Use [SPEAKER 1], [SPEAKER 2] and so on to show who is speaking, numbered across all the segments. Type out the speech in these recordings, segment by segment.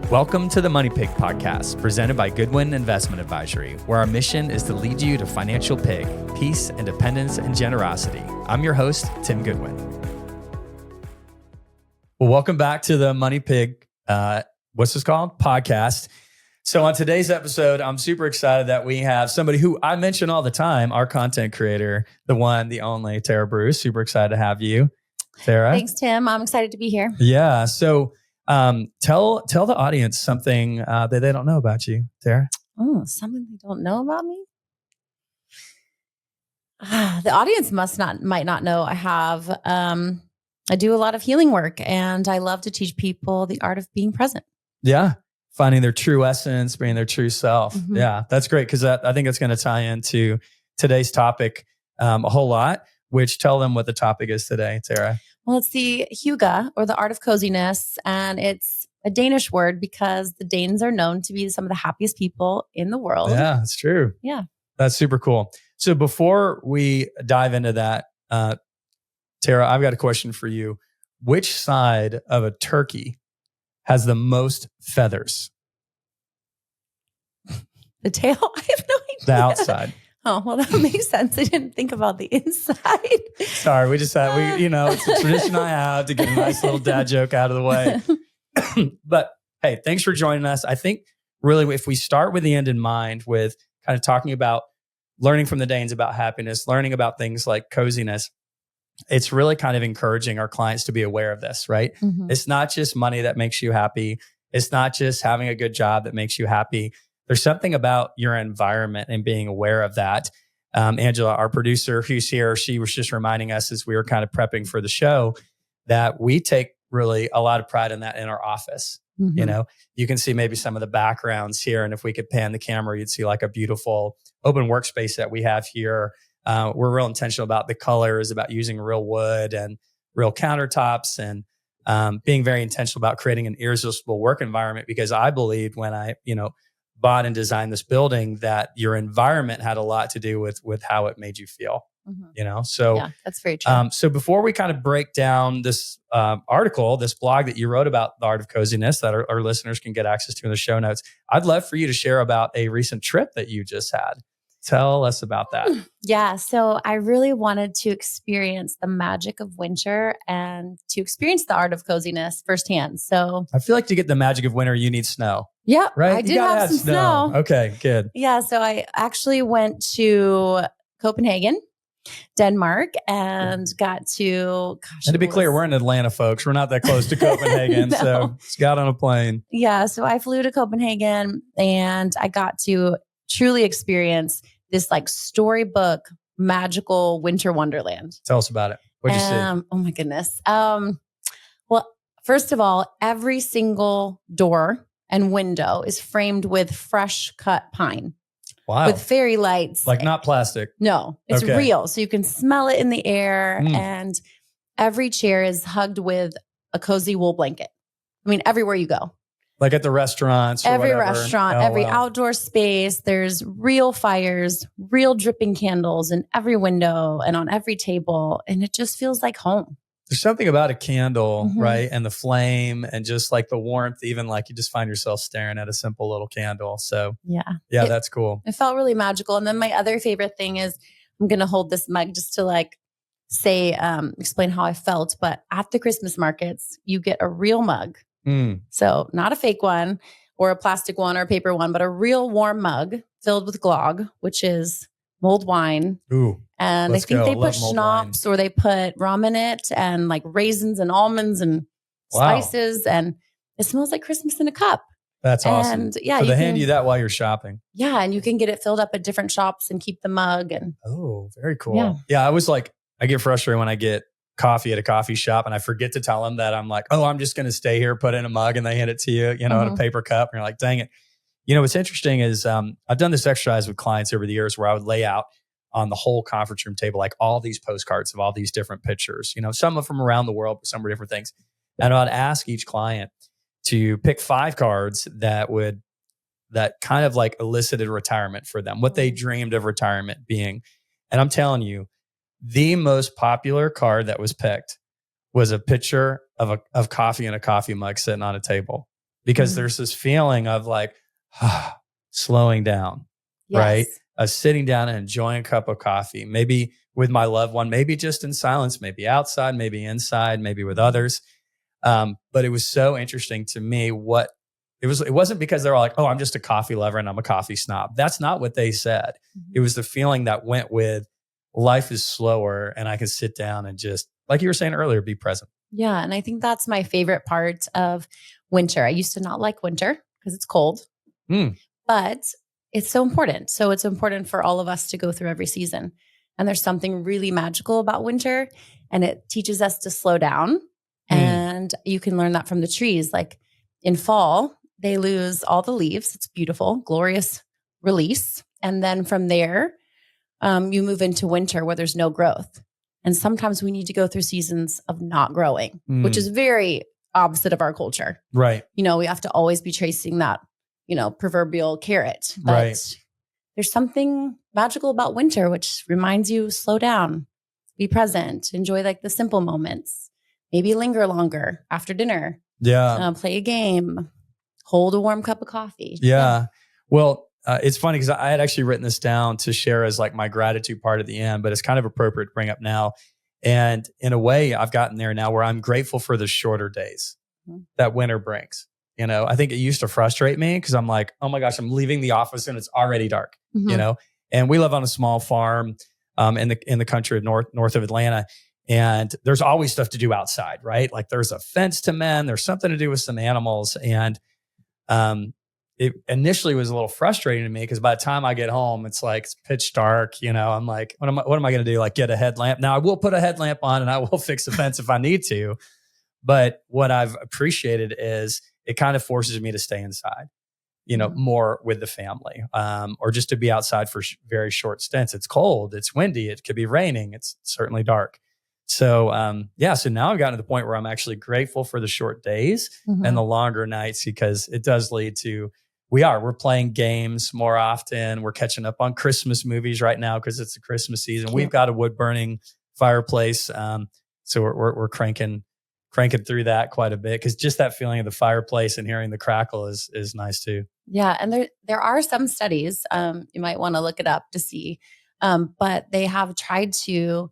[SPEAKER 1] Welcome to the Money Pig podcast, presented by Goodwin Investment Advisory, where our mission is to lead you to financial pig, peace, independence, and generosity. I'm your host, Tim Goodwin. Well, welcome back to the Money Pig, what's this called? Podcast. So on today's episode, I'm super excited that we have somebody who I mention all the time, our content creator, the one, the only, Tara Bruce. Super excited to have you, Tara.
[SPEAKER 2] Thanks, Tim. I'm excited to be here.
[SPEAKER 1] Yeah. So tell the audience something that they don't know about you, Tara.
[SPEAKER 2] Oh, something they don't know about me? The audience might not know. I do a lot of healing work, and I love to teach people the art of being present.
[SPEAKER 1] Yeah. Finding their true essence, being their true self.
[SPEAKER 2] Mm-hmm.
[SPEAKER 1] Yeah, that's great, because I think it's going to tie into today's topic a whole lot, which tell them what the topic is today, Tara.
[SPEAKER 2] Well, it's the hygge, or the art of coziness, and it's a Danish word because the Danes are known to be some of the happiest people in the world.
[SPEAKER 1] Yeah, that's true.
[SPEAKER 2] Yeah.
[SPEAKER 1] That's super cool. So before we dive into that, Tara, I've got a question for you. Which side of a turkey has the most feathers?
[SPEAKER 2] The tail? I have no idea.
[SPEAKER 1] The outside.
[SPEAKER 2] Oh, well, that makes sense. I didn't think about the inside.
[SPEAKER 1] Sorry, we just had, it's a tradition I have to get a nice little dad joke out of the way. But hey, thanks for joining us. I think really if we start with the end in mind, with kind of talking about learning from the Danes about happiness, learning about things like coziness, it's really kind of encouraging our clients to be aware of this, right?
[SPEAKER 2] Mm-hmm.
[SPEAKER 1] It's not just money that makes you happy. It's not just having a good job that makes you happy. There's something about your environment and being aware of that. Angela, our producer who's here, she was just reminding us as we were kind of prepping for the show that we take really a lot of pride in that in our office.
[SPEAKER 2] Mm-hmm.
[SPEAKER 1] You know, you can see maybe some of the backgrounds here. And if we could pan the camera, you'd see like a beautiful open workspace that we have here. We're real intentional about the colors, about using real wood and real countertops, and being very intentional about creating an irresistible work environment, because I believed when I, bought and designed this building that your environment had a lot to do with how it made you feel.
[SPEAKER 2] Mm-hmm.
[SPEAKER 1] So
[SPEAKER 2] yeah, that's very true.
[SPEAKER 1] So before we kind of break down this article, this blog that you wrote about the art of coziness that our listeners can get access to in the show notes, I'd love for you to share about a recent trip that you just had. Tell us about that.
[SPEAKER 2] Yeah. So I really wanted to experience the magic of winter and to experience the art of coziness firsthand. So
[SPEAKER 1] I feel like to get the magic of winter, you need snow.
[SPEAKER 2] Yeah,
[SPEAKER 1] right?
[SPEAKER 2] I did have some snow.
[SPEAKER 1] Okay, good.
[SPEAKER 2] Yeah. So I actually went to Copenhagen, Denmark, and got to...
[SPEAKER 1] And to be clear, we're in Atlanta, folks. We're not that close to Copenhagen.
[SPEAKER 2] No.
[SPEAKER 1] So just got on a plane.
[SPEAKER 2] Yeah. So I flew to Copenhagen, and I got to truly experience this like storybook magical winter wonderland.
[SPEAKER 1] Tell us about it. What'd you see?
[SPEAKER 2] Oh my goodness. Well, first of all, every single door and window is framed with fresh cut pine.
[SPEAKER 1] Wow.
[SPEAKER 2] With fairy lights.
[SPEAKER 1] Like not plastic.
[SPEAKER 2] No, it's
[SPEAKER 1] Okay.
[SPEAKER 2] real. So you can smell it in the air, and every chair is hugged with a cozy wool blanket. I mean, everywhere you go.
[SPEAKER 1] Like at the restaurants or
[SPEAKER 2] every
[SPEAKER 1] whatever.
[SPEAKER 2] restaurant, every outdoor space, there's real fires, real dripping candles in every window and on every table. And it just feels like home.
[SPEAKER 1] There's something about a candle, right? And the flame and just like the warmth, even like you just find yourself staring at a simple little candle. So yeah, that's cool.
[SPEAKER 2] It felt really magical. And then my other favorite thing is, I'm going to hold this mug just to like say, explain how I felt. But at the Christmas markets, you get a real mug. So not a fake one or a plastic one or a paper one, but a real warm mug filled with glog, which is mulled wine.
[SPEAKER 1] Ooh,
[SPEAKER 2] and I think they put schnapps or they put rum in it and like raisins and almonds and spices. And it smells like Christmas in a cup.
[SPEAKER 1] That's awesome.
[SPEAKER 2] And yeah,
[SPEAKER 1] so they hand you that while you're shopping.
[SPEAKER 2] Yeah. And you can get it filled up at different shops and keep the mug. And
[SPEAKER 1] oh, very cool. Yeah. I get frustrated when I get coffee at a coffee shop and I forget to tell them that I'm like, oh, I'm just going to stay here, put in a mug, and they hand it to you, in a paper cup. And you're like, dang it. What's interesting is I've done this exercise with clients over the years where I would lay out on the whole conference room table, like all these postcards of all these different pictures, some of from around the world, but some are different things. And I'd ask each client to pick 5 cards that kind of like elicited retirement for them, what they dreamed of retirement being. And I'm telling you, the most popular card that was picked was a picture of coffee in a coffee mug sitting on a table. because there's this feeling of like slowing down, right? Sitting down and enjoying a cup of coffee, maybe with my loved one, maybe just in silence, maybe outside, maybe inside, maybe with others. But it was so interesting to me what it was. It wasn't because they were like, oh, I'm just a coffee lover and I'm a coffee snob. That's not what they said. It was the feeling that went with life is slower and I can sit down and just, like you were saying earlier, be present.
[SPEAKER 2] Yeah. And I think that's my favorite part of winter. I used to not like winter because it's cold, but it's so important. So it's important for all of us to go through every season. And there's something really magical about winter, and it teaches us to slow down. And you can learn that from the trees. Like in fall, they lose all the leaves. It's beautiful, glorious release. And then from there, you move into winter where there's no growth. And sometimes we need to go through seasons of not growing, which is very opposite of our culture.
[SPEAKER 1] Right.
[SPEAKER 2] You know, we have to always be chasing that, you know, proverbial carrot. But there's something magical about winter, which reminds you, slow down, be present, enjoy like the simple moments, maybe linger longer after dinner.
[SPEAKER 1] Yeah.
[SPEAKER 2] Play a game, hold a warm cup of coffee.
[SPEAKER 1] Yeah. Well, it's funny because I had actually written this down to share as like my gratitude part at the end, but it's kind of appropriate to bring up now. And in a way, I've gotten there now where I'm grateful for the shorter days that winter brings. You know, I think it used to frustrate me because I'm like, oh my gosh, I'm leaving the office and it's already dark, you know? And we live on a small farm in the country of north of Atlanta. And there's always stuff to do outside, right? Like there's a fence to mend, there's something to do with some animals. And it initially was a little frustrating to me because by the time I get home, it's like it's pitch dark. You know, I'm like, what am I going to do? Like get a headlamp? Now I will put a headlamp on and I will fix the fence if I need to. But what I've appreciated is it kind of forces me to stay inside, you know, more with the family, or just to be outside for very short stints. It's cold, it's windy, it could be raining, it's certainly dark. So, so now I've gotten to the point where I'm actually grateful for the short days and the longer nights, because it does lead to, we're playing games more often. We're catching up on Christmas movies right now because it's the Christmas season. We've got a wood burning fireplace. So we're cranking through that quite a bit, because just that feeling of the fireplace and hearing the crackle is nice too. Yeah.
[SPEAKER 2] And there are some studies, you might want to look it up to see, but they have tried to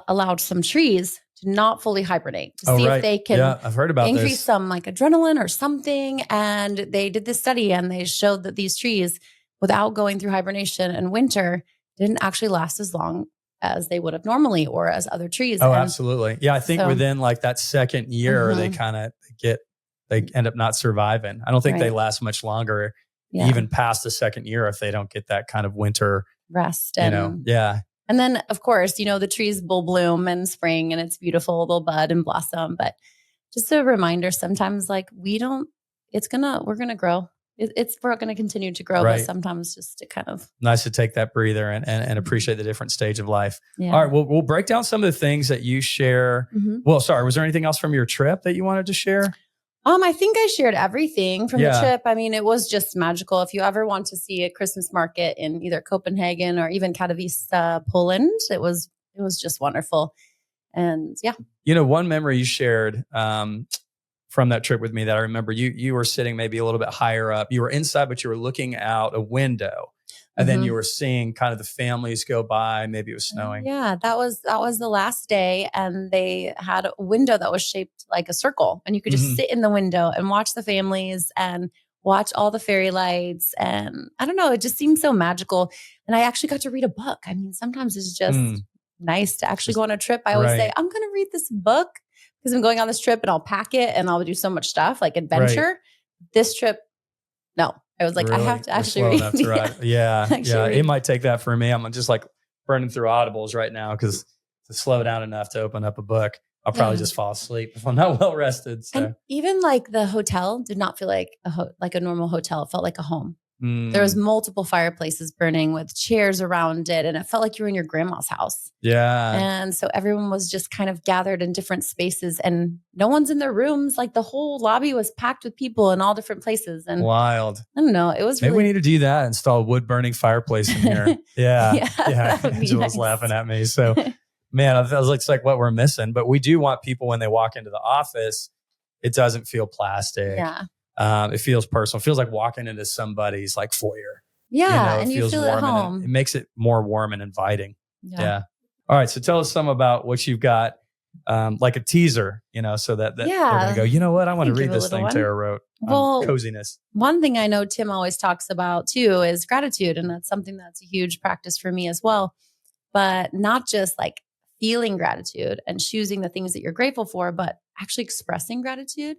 [SPEAKER 2] allow some trees to not fully hibernate to see if they can
[SPEAKER 1] I've heard about
[SPEAKER 2] increase
[SPEAKER 1] this.
[SPEAKER 2] some like adrenaline or something. And they did this study and they showed that these trees, without going through hibernation in winter, didn't actually last as long as they would have normally or as other trees.
[SPEAKER 1] Oh, absolutely. Yeah. I think within like that second year, they end up not surviving. I don't think they last much longer, even past the second year, if they don't get that kind of winter
[SPEAKER 2] rest.
[SPEAKER 1] And
[SPEAKER 2] And then, of course, you know, the trees will bloom in spring and it's beautiful. They'll bud and blossom. But just a reminder, sometimes like we're going to grow. We're going to continue to grow, but sometimes just to kind of.
[SPEAKER 1] Nice to take that breather and appreciate the different stage of life. Yeah. All right. We'll break down some of the things that you share. Well, sorry, was there anything else from your trip that you wanted to share?
[SPEAKER 2] I think I shared everything from the trip. I mean, it was just magical. If you ever want to see a Christmas market in either Copenhagen or even Katowice, Poland, it was just wonderful. And
[SPEAKER 1] you know, one memory you shared from that trip with me that I remember, you were sitting maybe a little bit higher up. You were inside, but you were looking out a window. And then you were seeing kind of the families go by. Maybe it was snowing.
[SPEAKER 2] Yeah, that was the last day. And they had a window that was shaped like a circle. And you could just sit in the window and watch the families and watch all the fairy lights. And I don't know, it just seemed so magical. And I actually got to read a book. I mean, sometimes it's just nice to actually go on a trip. I always say, I'm going to read this book because I'm going on this trip and I'll pack it and I'll do so much stuff like adventure. Right. This trip, no. I was like, really? I have to actually read.
[SPEAKER 1] That's right. Yeah. It might take that for me. I'm just like burning through Audibles right now because to slow down enough to open up a book, I'll probably just fall asleep if I'm not well rested. So.
[SPEAKER 2] And even like the hotel did not feel like a normal hotel. It felt like a home. There was multiple fireplaces burning with chairs around it. And it felt like you were in your grandma's house.
[SPEAKER 1] Yeah.
[SPEAKER 2] And so everyone was just kind of gathered in different spaces and no one's in their rooms. Like the whole lobby was packed with people in all different places. And
[SPEAKER 1] wild.
[SPEAKER 2] I don't know. It was
[SPEAKER 1] Maybe we need to do that. Install a wood burning fireplace in here. Yeah. Angela's laughing at me. So man, I was like, it's like what we're missing. But we do want people when they walk into the office, it doesn't feel plastic.
[SPEAKER 2] Yeah.
[SPEAKER 1] It feels personal. It feels like walking into somebody's like foyer.
[SPEAKER 2] Yeah.
[SPEAKER 1] It
[SPEAKER 2] and
[SPEAKER 1] feels
[SPEAKER 2] you feel
[SPEAKER 1] warm
[SPEAKER 2] at home.
[SPEAKER 1] it makes it more warm and inviting. Yeah. All right. So tell us some about what you've got, like a teaser, so that they're going to go, you know what? I want to read this thing Tara wrote on Coziness.
[SPEAKER 2] One thing I know Tim always talks about too is gratitude. And that's something that's a huge practice for me as well. But not just like feeling gratitude and choosing the things that you're grateful for, but actually expressing gratitude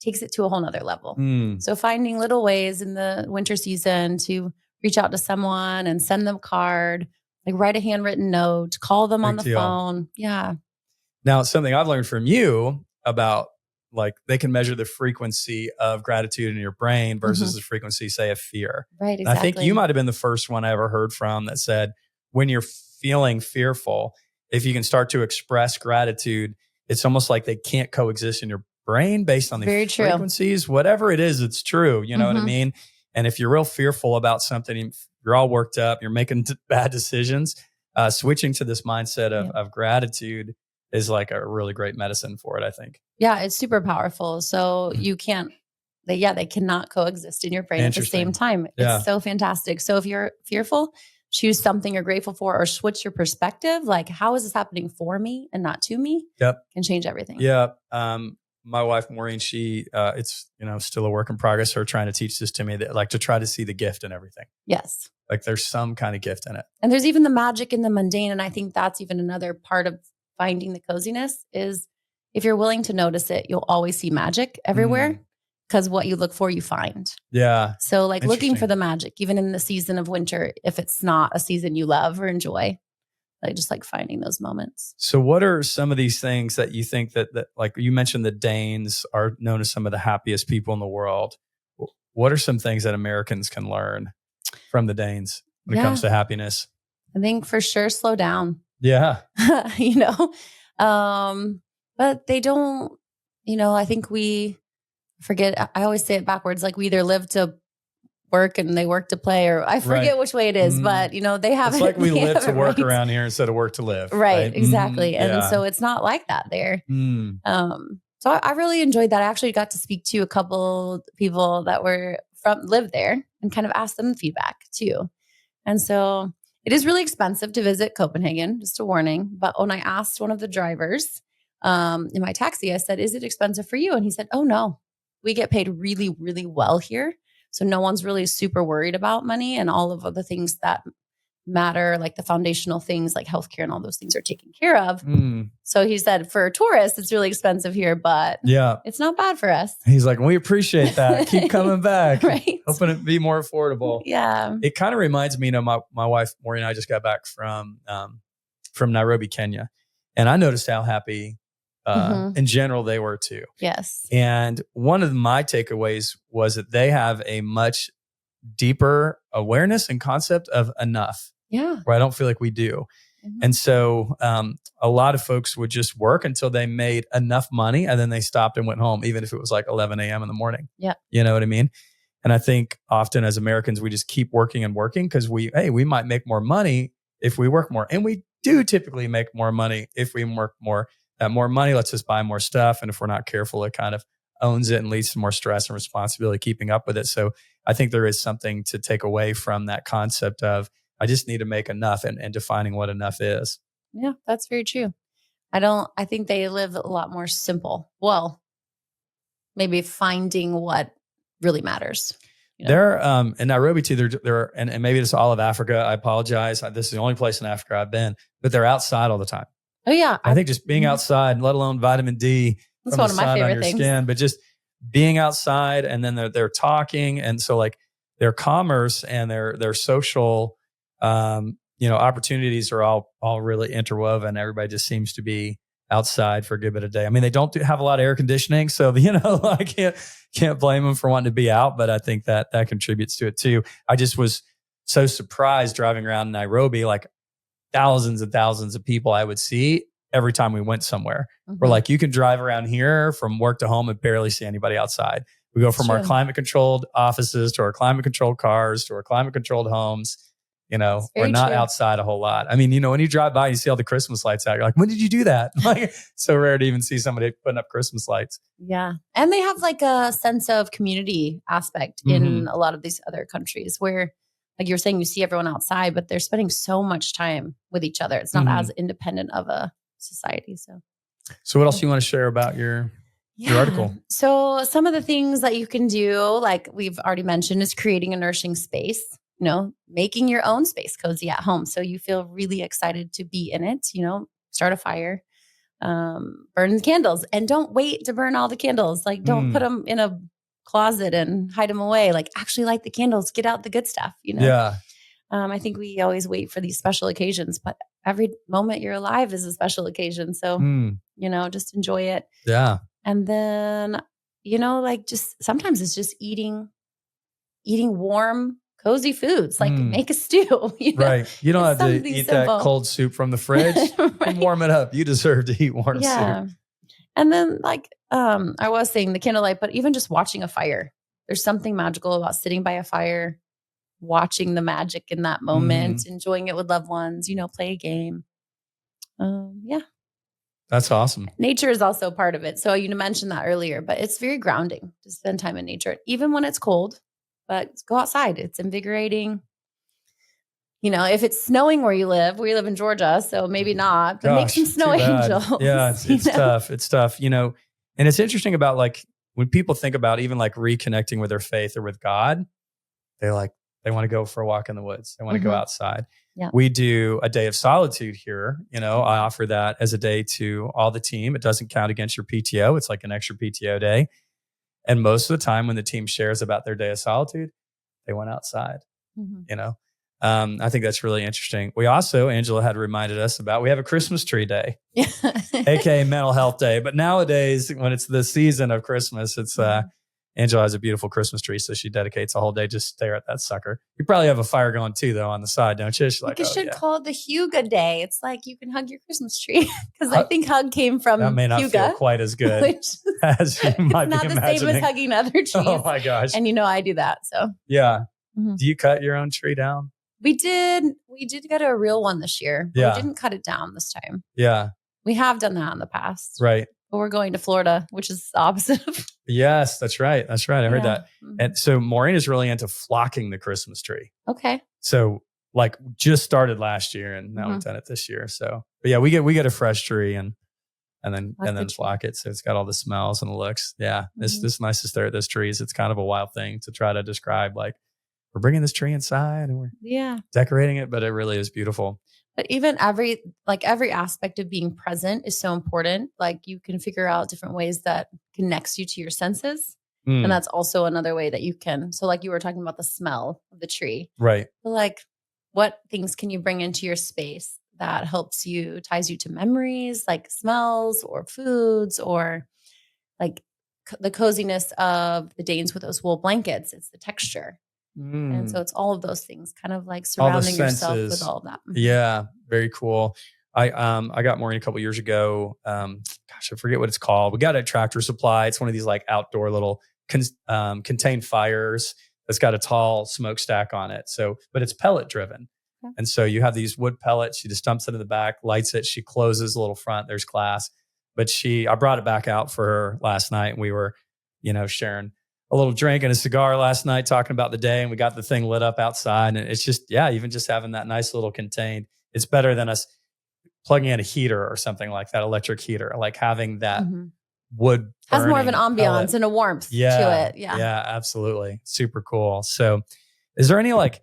[SPEAKER 2] takes it to a whole nother level. So finding little ways in the winter season to reach out to someone and send them a card, like write a handwritten note, call them on the phone. Yeah.
[SPEAKER 1] Now, something I've learned from you about like they can measure the frequency of gratitude in your brain versus the frequency, say, of fear.
[SPEAKER 2] Right, exactly.
[SPEAKER 1] And I think you might have been the first one I ever heard from that said, when you're feeling fearful, if you can start to express gratitude, it's almost like they can't coexist in your brain based on the frequencies. Whatever it is, it's true. You know what I mean? And if you're real fearful about something, you're all worked up, you're making bad decisions, switching to this mindset of gratitude is like a really great medicine for it, I think.
[SPEAKER 2] Yeah, it's super powerful. So you can't, they cannot coexist in your brain at the same time. It's so fantastic. So if you're fearful, choose something you're grateful for or switch your perspective. Like, how is this happening for me and not to me? Can change everything.
[SPEAKER 1] Yeah. My wife, Maureen, she, it's, still a work in progress. Her trying to teach this to me that like to try to see the gift in everything.
[SPEAKER 2] Yes.
[SPEAKER 1] Like there's some kind of gift in it.
[SPEAKER 2] And there's even the magic in the mundane. And I think that's even another part of finding the coziness is if you're willing to notice it, you'll always see magic everywhere because what you look for, you find.
[SPEAKER 1] Yeah.
[SPEAKER 2] So like looking for the magic, even in the season of winter, if it's not a season you love or enjoy, like just like finding those moments.
[SPEAKER 1] So what are some of these things that you think that like you mentioned the Danes are known as some of the happiest people in the world. What are some things that Americans can learn from the Danes when it comes to happiness?
[SPEAKER 2] I think for sure slow down.
[SPEAKER 1] Yeah.
[SPEAKER 2] But they don't, I think we forget, I always say it backwards, like we either live to work and they work to play, or I forget which way it is, but they have
[SPEAKER 1] it's like we live to work around here instead of work to live.
[SPEAKER 2] Right? Exactly. And so it's not like that there. So I really enjoyed that. I actually got to speak to a couple people that lived there and kind of ask them feedback too. And so it is really expensive to visit Copenhagen, just a warning. But when I asked one of the drivers in my taxi, I said, is it expensive for you? And he said, oh, no, we get paid really, really well here. So no one's really super worried about money, and all of the things that matter, like the foundational things like healthcare and all those things are taken care of. So he said for tourists, it's really expensive here, but it's not bad for us.
[SPEAKER 1] He's like, we appreciate that. Keep coming back.
[SPEAKER 2] Right.
[SPEAKER 1] Hoping it be more affordable.
[SPEAKER 2] Yeah.
[SPEAKER 1] It kind of reminds me, my wife, Maureen, and I just got back from Nairobi, Kenya. And I noticed how happy in general they were too.
[SPEAKER 2] Yes.
[SPEAKER 1] And one of my takeaways was that they have a much deeper awareness and concept of enough.
[SPEAKER 2] Yeah.
[SPEAKER 1] Where I don't feel like we do. And so a lot of folks would just work until they made enough money and then they stopped and went home, even if it was like 11 a.m. in the morning.
[SPEAKER 2] Yeah.
[SPEAKER 1] You know what I mean? And I think often as Americans, we just keep working and working because we might make more money if we work more. And we do typically make more money if we work more. That more money lets us buy more stuff. And if we're not careful, it kind of owns it and leads to more stress and responsibility keeping up with it. So I think there is something to take away from that concept of I just need to make enough and defining what enough is.
[SPEAKER 2] Yeah, that's very true. I think they live a lot more simple. Well, maybe finding what really matters.
[SPEAKER 1] They're in Nairobi too. They're and maybe it's all of Africa. I apologize. This is the only place in Africa I've been, but they're outside all the time.
[SPEAKER 2] Oh yeah.
[SPEAKER 1] I think just being outside, let alone vitamin D
[SPEAKER 2] that's
[SPEAKER 1] from
[SPEAKER 2] one
[SPEAKER 1] the
[SPEAKER 2] of my
[SPEAKER 1] sun
[SPEAKER 2] favorite
[SPEAKER 1] on your
[SPEAKER 2] things.
[SPEAKER 1] skin, but just being outside and then they're talking. And so like their commerce and their social, opportunities are all really interwoven. Everybody just seems to be outside for a good bit of day. I mean, they don't have a lot of air conditioning, so I can't blame them for wanting to be out, but I think that contributes to it too. I just was so surprised driving around Nairobi, like thousands and thousands of people I would see every time we went somewhere. We're like, you can drive around here from work to home and barely see anybody outside. We go from our climate controlled offices to our climate controlled cars to our climate controlled homes. we're not outside a whole lot. I mean, when you drive by, you see all the Christmas lights out. You're like, when did you do that? Like, so rare to even see somebody putting up Christmas lights.
[SPEAKER 2] Yeah. And they have like a sense of community aspect in a lot of these other countries where, like you were saying, you see everyone outside, but they're spending so much time with each other. It's not as independent of a society. So
[SPEAKER 1] what else do you want to share about your article?
[SPEAKER 2] So some of the things that you can do, like we've already mentioned, is creating a nourishing space, making your own space cozy at home. So you feel really excited to be in it, start a fire, burn candles, and don't wait to burn all the candles. Like don't put them in a closet and hide them away. Like actually light the candles, get out the good stuff,
[SPEAKER 1] Yeah.
[SPEAKER 2] I think we always wait for these special occasions, but every moment you're alive is a special occasion. So, just enjoy it.
[SPEAKER 1] Yeah.
[SPEAKER 2] And then, like just sometimes it's just eating warm, cozy foods, like make a stew.
[SPEAKER 1] Right. You don't have to eat that cold soup from the fridge. Right. Warm it up. You deserve to eat warm soup.
[SPEAKER 2] And then I was saying the candlelight, but even just watching a fire, there's something magical about sitting by a fire, watching the magic in that moment, enjoying it with loved ones, play a game. Yeah.
[SPEAKER 1] That's awesome.
[SPEAKER 2] Nature is also part of it. So you mentioned that earlier, but it's very grounding to spend time in nature, even when it's cold, but go outside. It's invigorating. If it's snowing where you live, we live in Georgia, so maybe not, but make some snow angels.
[SPEAKER 1] Yeah, it's tough. It's tough, and it's interesting about like when people think about even like reconnecting with their faith or with God, they want to go for a walk in the woods. They want to go outside. Yeah. We do a day of solitude here. I offer that as a day to all the team. It doesn't count against your PTO. It's like an extra PTO day. And most of the time when the team shares about their day of solitude, they went outside, I think that's really interesting. We also, Angela had reminded us about, we have a Christmas tree day, aka mental health day. But nowadays, when it's the season of Christmas, it's Angela has a beautiful Christmas tree, so she dedicates a whole day just stare at that sucker. You probably have a fire going too, though, on the side, don't you? She's like,
[SPEAKER 2] you should call it the hygge day. It's like you can hug your Christmas tree because I think hug came from
[SPEAKER 1] that may not
[SPEAKER 2] hygge,
[SPEAKER 1] feel quite as good as you might be imagining. It's not the same as
[SPEAKER 2] hugging other trees.
[SPEAKER 1] Oh my gosh!
[SPEAKER 2] And I do that. So
[SPEAKER 1] yeah. Do you cut your own tree down?
[SPEAKER 2] We did. We did get a real one this year. But we didn't cut it down this time.
[SPEAKER 1] Yeah.
[SPEAKER 2] We have done that in the past.
[SPEAKER 1] Right.
[SPEAKER 2] But we're going to Florida, which is the opposite of.
[SPEAKER 1] Yes, that's right. That's right. I heard that. And so Maureen is really into flocking the Christmas tree.
[SPEAKER 2] Okay.
[SPEAKER 1] So like just started last year and now we've done it this year. So, but yeah, we get a fresh tree and then flock it. So it's got all the smells and the looks. Yeah. It's nice to stare at those trees. It's kind of a wild thing to try to describe, like we're bringing this tree inside and we're decorating it, but it really is beautiful.
[SPEAKER 2] But even every aspect of being present is so important. Like you can figure out different ways that connects you to your senses. And that's also another way that you can. So like you were talking about the smell of the tree.
[SPEAKER 1] Right.
[SPEAKER 2] But like what things can you bring into your space that ties you to memories, like smells or foods or like the coziness of the Danes with those wool blankets. It's the texture. And so it's all of those things, kind of like surrounding yourself with all of that.
[SPEAKER 1] Yeah, very cool. I got Maureen a couple years ago. I forget what it's called. We got it at Tractor Supply. It's one of these like outdoor little contained fires that's got a tall smokestack on it. So, but it's pellet driven. Okay. And so you have these wood pellets. She just dumps it in the back, lights it. She closes the little front. There's glass. But I brought it back out for her last night, and we were, sharing a little drink and a cigar last night, talking about the day, and we got the thing lit up outside. And it's just, even just having that nice little contained, it's better than us plugging in a heater or something like that, electric heater, like having that wood
[SPEAKER 2] has more of an ambiance and a warmth to it.
[SPEAKER 1] Yeah, absolutely. Super cool. So is there any like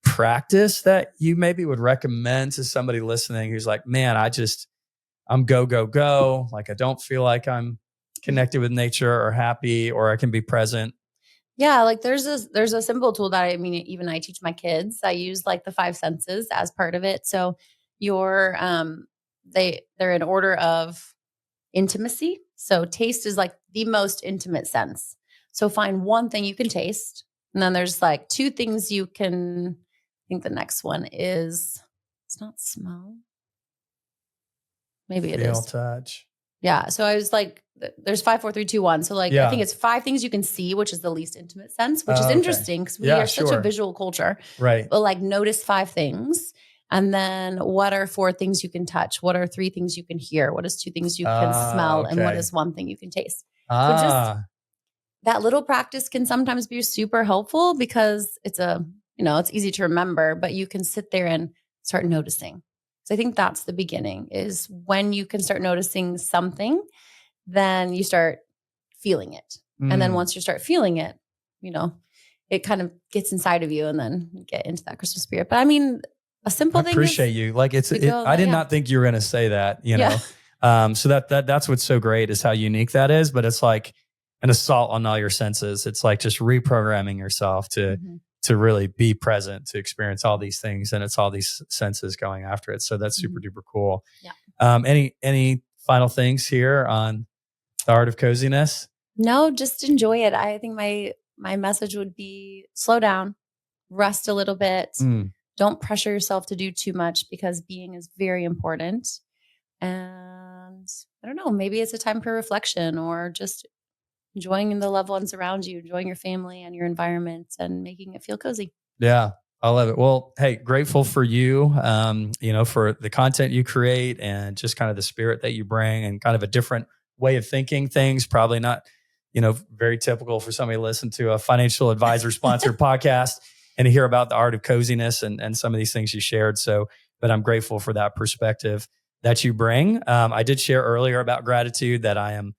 [SPEAKER 1] practice that you maybe would recommend to somebody listening who's like, man, I'm go. Like, I don't feel like I'm connected with nature or happy, or I can be present.
[SPEAKER 2] Yeah. Like there's a simple tool that even I teach my kids. I use like the 5 senses as part of it. So they're in order of intimacy. So taste is like the most intimate sense. So find one thing you can taste. And then there's like 2 things you can, I think the next one is, it's not smell. Maybe it is.
[SPEAKER 1] Feel, touch.
[SPEAKER 2] Yeah. So I was like, there's 5, 4, 3, 2, 1. So like, I think it's 5 things you can see, which is the least intimate sense, which is interesting because we are such a visual culture.
[SPEAKER 1] Right.
[SPEAKER 2] But like notice 5 things. And then what are 4 things you can touch? What are 3 things you can hear? What is 2 things you can smell? And what is 1 thing you can taste? So just that little practice can sometimes be super helpful because it's it's easy to remember, but you can sit there and start noticing. So I think that's the beginning, is when you can start noticing something, then you start feeling it. And then once you start feeling it, it kind of gets inside of you, and then you get into that Christmas spirit. But I mean, a simple thing. I
[SPEAKER 1] appreciate you. Like I did not think you were going to say that, so that's what's so great is how unique that is. But it's like an assault on all your senses. It's like just reprogramming yourself to really be present, to experience all these things. And it's all these senses going after it. So that's super duper cool. Yeah. Any final things here on the art of coziness?
[SPEAKER 2] No, just enjoy it. I think my message would be slow down, rest a little bit. Don't pressure yourself to do too much, because being is very important. And I don't know, maybe it's a time for reflection, or just enjoying the loved ones around you, enjoying your family and your environment, and making it feel cozy.
[SPEAKER 1] Yeah, I love it. Well, hey, grateful for you, for the content you create and just kind of the spirit that you bring, and kind of a different way of thinking things. Probably not, very typical for somebody to listen to a financial advisor sponsored podcast and to hear about the art of coziness and some of these things you shared. So, but I'm grateful for that perspective that you bring. I did share earlier about gratitude, that I am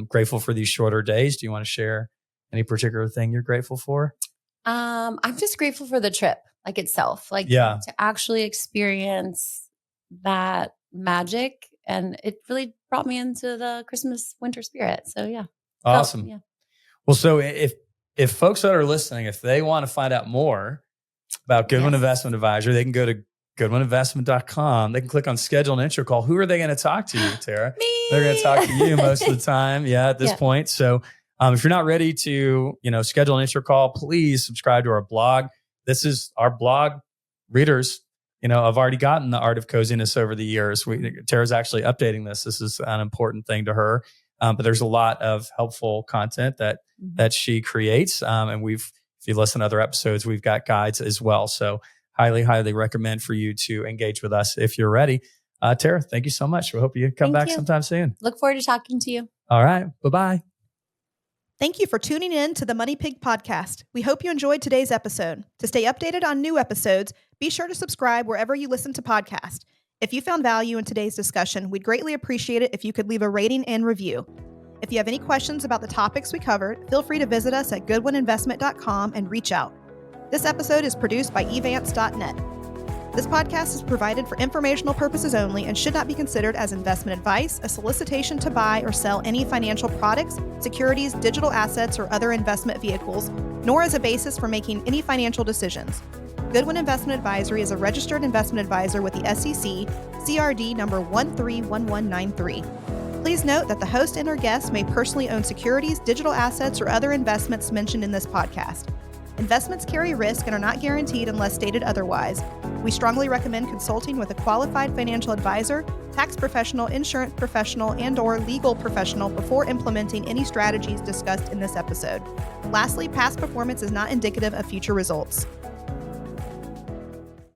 [SPEAKER 1] grateful for these shorter days. Do you want to share any particular thing you're grateful for?
[SPEAKER 2] I'm just grateful for the trip, like itself, to actually experience that magic. And it really brought me into the Christmas winter spirit. So yeah.
[SPEAKER 1] Awesome. Yeah. Well, so if folks that are listening, if they want to find out more about Goodwin Investment Advisory, they can go to goodwininvestment.com. They can click on schedule an intro call. Who are they going to talk to, Tara?
[SPEAKER 2] Me.
[SPEAKER 1] They're going to talk to you most of the time. Yeah, at this point. So if you're not ready to, schedule an intro call, please subscribe to our blog. This is our blog. Readers, I've already gotten the art of coziness over the years. Tara's actually updating this. This is an important thing to her. But there's a lot of helpful content that she creates. And if you listen to other episodes, we've got guides as well. So highly, highly recommend for you to engage with us if you're ready. Tara, thank you so much. We hope you come back sometime soon.
[SPEAKER 2] Look forward to talking to you.
[SPEAKER 1] All right. Bye-bye.
[SPEAKER 3] Thank you for tuning in to the Money Pig Podcast. We hope you enjoyed today's episode. To stay updated on new episodes, be sure to subscribe wherever you listen to podcasts. If you found value in today's discussion, we'd greatly appreciate it if you could leave a rating and review. If you have any questions about the topics we covered, feel free to visit us at goodwininvestment.com and reach out. This episode is produced by evance.net. This podcast is provided for informational purposes only and should not be considered as investment advice, a solicitation to buy or sell any financial products, securities, digital assets, or other investment vehicles, nor as a basis for making any financial decisions. Goodwin Investment Advisory is a registered investment advisor with the SEC, CRD number 131193. Please note that the host and or guests may personally own securities, digital assets, or other investments mentioned in this podcast. Investments carry risk and are not guaranteed unless stated otherwise. We strongly recommend consulting with a qualified financial advisor, tax professional, insurance professional, and or legal professional before implementing any strategies discussed in this episode. Lastly, past performance is not indicative of future results.